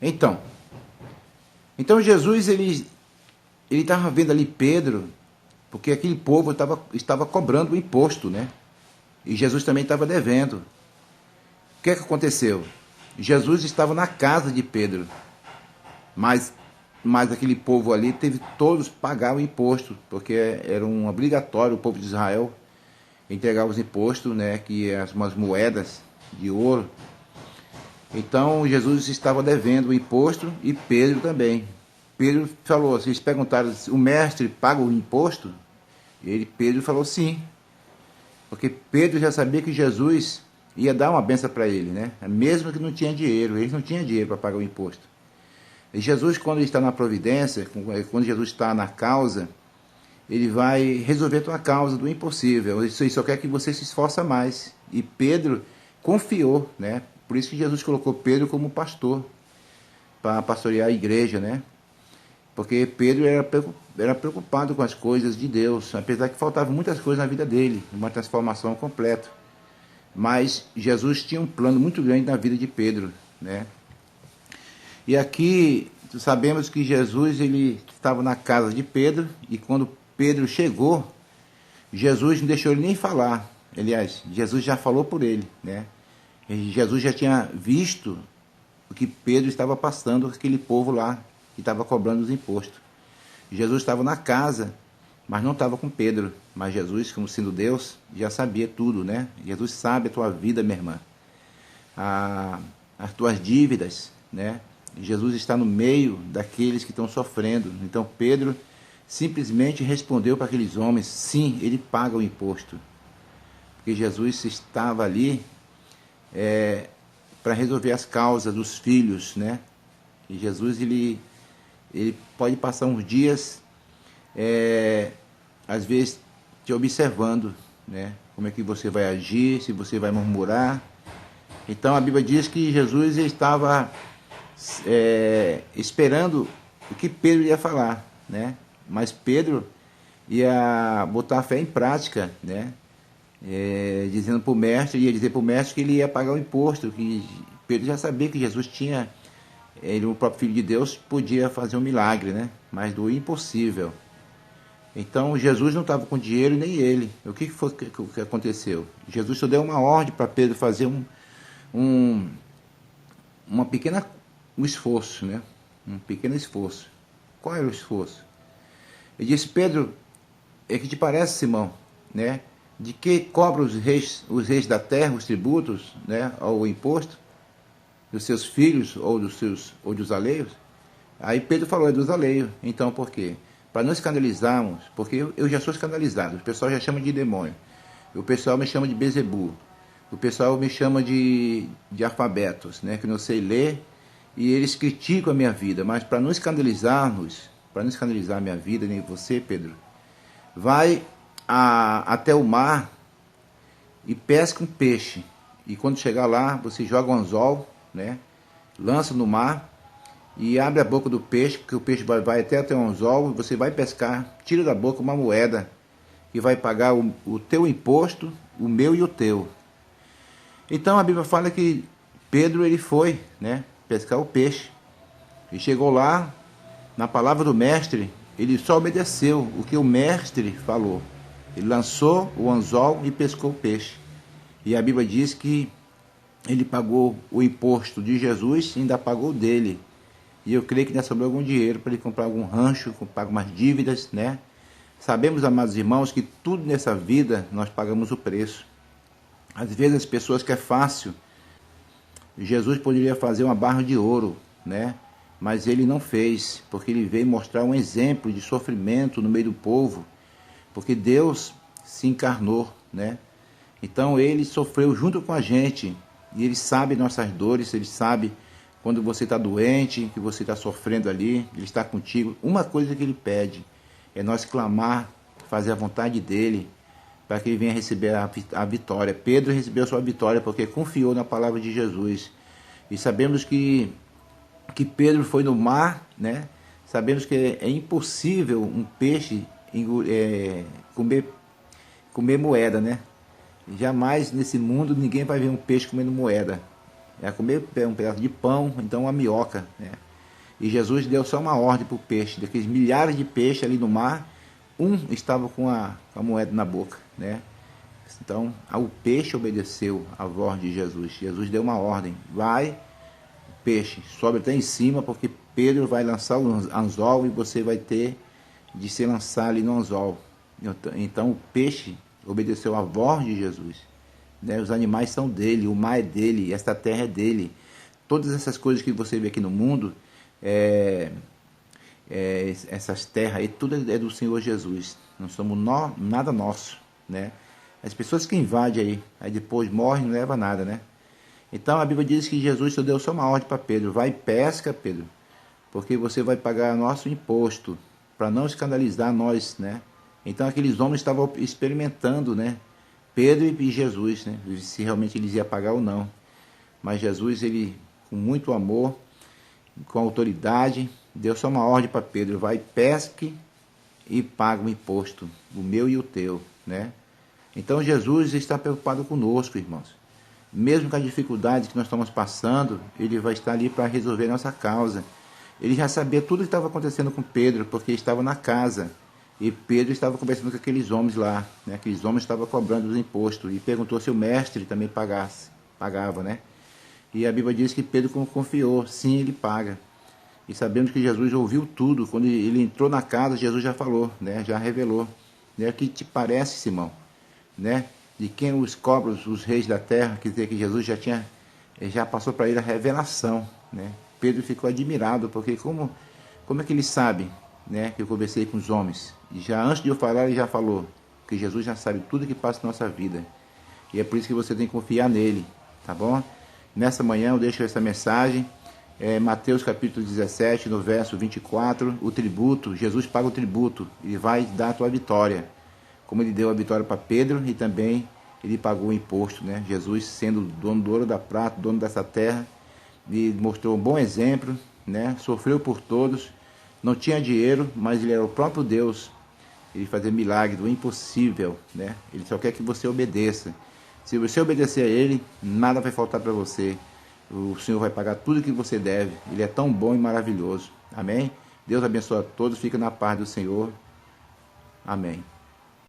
Então, então Jesus ele estava vendo ali Pedro, porque aquele povo estava cobrando o imposto, né? E Jesus também estava devendo. O que é que aconteceu? Jesus estava na casa de Pedro, mas aquele povo ali teve todos pagar o imposto, porque era um obrigatório o povo de Israel entregar os impostos, né, que é umas moedas de ouro. Então Jesus estava devendo o imposto e Pedro também. Pedro falou, eles perguntaram, o mestre paga o imposto? Pedro falou sim, porque Pedro já sabia que Jesus ia dar uma benção para ele, né? Mesmo que não tinha dinheiro, eles não tinham dinheiro para pagar o imposto. E Jesus, quando ele está na providência, quando Jesus está na causa, ele vai resolver a tua causa do impossível. Ele só quer que você se esforça mais. E Pedro confiou, né? Por isso que Jesus colocou Pedro como pastor, para pastorear a igreja, né? Porque Pedro era preocupado com as coisas de Deus, apesar que faltavam muitas coisas na vida dele, uma transformação completa. Mas Jesus tinha um plano muito grande na vida de Pedro, né? E aqui sabemos que Jesus ele estava na casa de Pedro, e quando Pedro chegou, Jesus não deixou ele nem falar. Aliás, Jesus já falou por ele, né? E Jesus já tinha visto o que Pedro estava passando com aquele povo lá, que estava cobrando os impostos. Jesus estava na casa, mas não estava com Pedro. Mas Jesus, como sendo Deus, já sabia tudo, né? Jesus sabe a tua vida, minha irmã, as tuas dívidas, né? Jesus está no meio daqueles que estão sofrendo. Então Pedro simplesmente respondeu para aqueles homens, sim, ele paga o imposto. Porque Jesus estava ali para resolver as causas dos filhos, né? E Jesus, ele pode passar uns dias, às vezes, te observando, né? Como é que você vai agir, se você vai murmurar. Então a Bíblia diz que Jesus estava esperando o que Pedro ia falar, né? Mas Pedro ia botar a fé em prática, né? Dizendo para o mestre, ia dizer para o mestre que ele ia pagar o imposto, que Pedro já sabia que Jesus tinha, ele, o próprio Filho de Deus, podia fazer um milagre, né? Mas do impossível. Então Jesus não estava com dinheiro, nem ele. O que foi que aconteceu? Jesus só deu uma ordem para Pedro fazer um esforço, né? Um pequeno esforço. Qual era o esforço? Ele disse, Pedro, é que te parece, Simão, né? De que cobram os reis da terra os tributos, né? Ao imposto dos seus filhos ou dos alheios? Aí Pedro falou, é dos alheios. Então por quê? Para não escandalizarmos, porque eu já sou escandalizado, o pessoal já chama de demônio, o pessoal me chama de Bezebu, o pessoal me chama de alfabetos, né? Que não sei ler, e eles criticam a minha vida, mas para não escandalizarmos, para não escandalizar a minha vida, nem você, Pedro, vai até o mar e pesca um peixe. E quando chegar lá, você joga um anzol, né? Lança no mar e abre a boca do peixe, porque o peixe vai até o anzol, você vai pescar, tira da boca uma moeda que vai pagar o teu imposto, o meu e o teu. Então a Bíblia fala que Pedro ele foi, né, pescar o peixe. E chegou lá, na palavra do mestre, ele só obedeceu o que o mestre falou. Ele lançou o anzol e pescou o peixe. E a Bíblia diz que ele pagou o imposto de Jesus e ainda pagou dele. E eu creio que ainda sobrou algum dinheiro para ele comprar algum rancho, comprar algumas dívidas, né? Sabemos, amados irmãos, que tudo nessa vida nós pagamos o preço. Às vezes as pessoas que é fácil, Jesus poderia fazer uma barra de ouro, né? Mas ele não fez, porque ele veio mostrar um exemplo de sofrimento no meio do povo, porque Deus se encarnou, né? Então ele sofreu junto com a gente, e ele sabe nossas dores, ele sabe quando você está doente, que você está sofrendo ali, ele está contigo. Uma coisa que ele pede é nós clamar, fazer a vontade dele, para que ele venha receber a vitória. Pedro recebeu a sua vitória porque confiou na palavra de Jesus. E sabemos que Pedro foi no mar, né? Sabemos que é impossível um peixe comer moeda, né? Jamais nesse mundo ninguém vai ver um peixe comendo moeda. ia comer um pedaço de pão, então uma minhoca, né? E Jesus deu só uma ordem para o peixe, daqueles milhares de peixes ali no mar, um estava com a moeda na boca, né? Então, o peixe obedeceu a voz de Jesus. Jesus deu uma ordem: vai, peixe, sobe até em cima, porque Pedro vai lançar o anzol e você vai ter de se lançar ali no anzol. Então, o peixe obedeceu a voz de Jesus, né? Os animais são dele, o mar é dele, esta terra é dele. Todas essas coisas que você vê aqui no mundo, essas terras aí, tudo é do Senhor Jesus. Não somos nada nosso, né? As pessoas que invadem aí depois morrem, não leva nada, né? Então a Bíblia diz que Jesus só deu só uma ordem para Pedro: vai e pesca, Pedro, porque você vai pagar nosso imposto, para não escandalizar nós, né? Então aqueles homens estavam experimentando, né? Pedro e Jesus, né? Se realmente eles iam pagar ou não. Mas Jesus, ele, com muito amor, com autoridade, deu só uma ordem para Pedro: vai, pesque e paga o imposto, o meu e o teu, né? Então Jesus está preocupado conosco, irmãos. Mesmo com a dificuldade que nós estamos passando, ele vai estar ali para resolver nossa causa. Ele já sabia tudo o que estava acontecendo com Pedro, porque estava na casa. E Pedro estava conversando com aqueles homens lá, né? Aqueles homens estavam cobrando os impostos. E perguntou se o mestre também pagava, né? E a Bíblia diz que Pedro confiou: sim, ele paga. E sabemos que Jesus ouviu tudo. Quando ele entrou na casa, Jesus já falou, né? Já revelou. Né? O que te parece, Simão? Né? De quem os cobros, os reis da terra, quer dizer que Jesus já passou para ele a revelação, né? Pedro ficou admirado, porque como é que ele sabe, né, que eu conversei com os homens? E já antes de eu falar, ele já falou que Jesus já sabe tudo que passa na nossa vida. E é por isso que você tem que confiar nele, tá bom? Nessa manhã eu deixo essa mensagem, Mateus capítulo 17, no verso 24, o tributo, Jesus paga o tributo, ele vai dar a tua vitória. Como ele deu a vitória para Pedro, e também ele pagou o imposto, né? Jesus, sendo dono do ouro, da prata, dono dessa terra, ele mostrou um bom exemplo, né? Sofreu por todos, não tinha dinheiro, mas ele era o próprio Deus. Ele fazia milagre do impossível, né? Ele só quer que você obedeça. Se você obedecer a ele, nada vai faltar para você. O Senhor vai pagar tudo que você deve. Ele é tão bom e maravilhoso. Amém? Deus abençoe a todos. Fica na paz do Senhor. Amém.